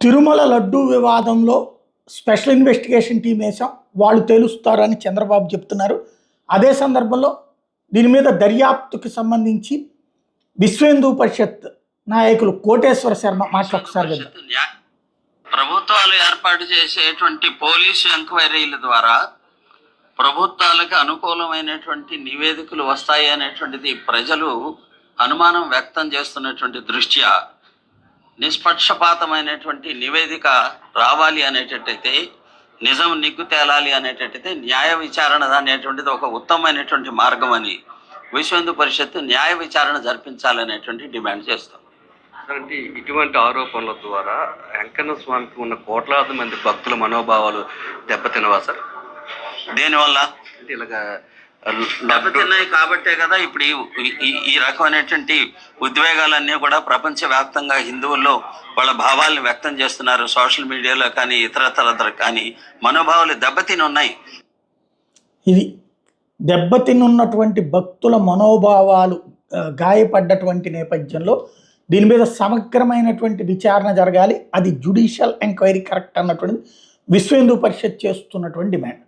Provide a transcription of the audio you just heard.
తిరుమల లడ్డూ వివాదంలో special investigation team వేసాం, వాళ్ళు తేలుస్తారని చంద్రబాబు చెప్తున్నారు. అదే సందర్భంలో దీని మీద దర్యాప్తుకి సంబంధించి విశ్వ హిందూ పరిషత్ నాయకులు కోటేశ్వర శర్మ మాటలు ఒకసారి విందాం. ప్రభుత్వాలు ఏర్పాటు చేసేటువంటి పోలీసు ఎంక్వైరీల ద్వారా ప్రభుత్వాలకు అనుకూలమైనటువంటి నివేదికలు వస్తాయి అనేటువంటిది ప్రజలు అనుమానం వ్యక్తం చేస్తున్నటువంటి దృష్ట్యా నిష్పక్షపాతమైనటువంటి నివేదిక రావాలి అనేటట్టయితే, నిజం నిగ్గు తేలాలి అనేటట్టయితే న్యాయ విచారణ అనేటువంటిది ఒక ఉత్తమమైనటువంటి మార్గం అని విశ్వ హిందూ పరిషత్ న్యాయ విచారణ జరిపించాలనేటువంటి డిమాండ్ చేస్తాం. అంటే ఇటువంటి ఆరోపణల ద్వారా వెంకన్న స్వామికి ఉన్న కోట్లాది మంది భక్తుల మనోభావాలు దెబ్బతినవా సార్? దేనివల్ల అంటే ఇలాగా దెబ్బతిన్నాయి కాబట్టే కదా ఇప్పుడు ఈ రకమైనటువంటి ఉద్వేగాలన్నీ కూడా ప్రపంచవ్యాప్తంగా హిందువుల్లో వాళ్ళ భావాలను వ్యక్తం చేస్తున్నారు. సోషల్ మీడియాలో కానీ ఇతరతర కానీ మనోభావాలు దెబ్బతిని ఉన్నాయి. ఇది దెబ్బతినున్నటువంటి భక్తుల మనోభావాలు గాయపడ్డటువంటి నేపథ్యంలో దీని మీద సమగ్రమైనటువంటి విచారణ జరగాలి, అది జ్యుడిషియల్ ఎంక్వైరీ కరెక్ట్ అన్నటువంటిది విశ్వ హిందూ పరిషత్ చేస్తున్నటువంటి డిమాండ్.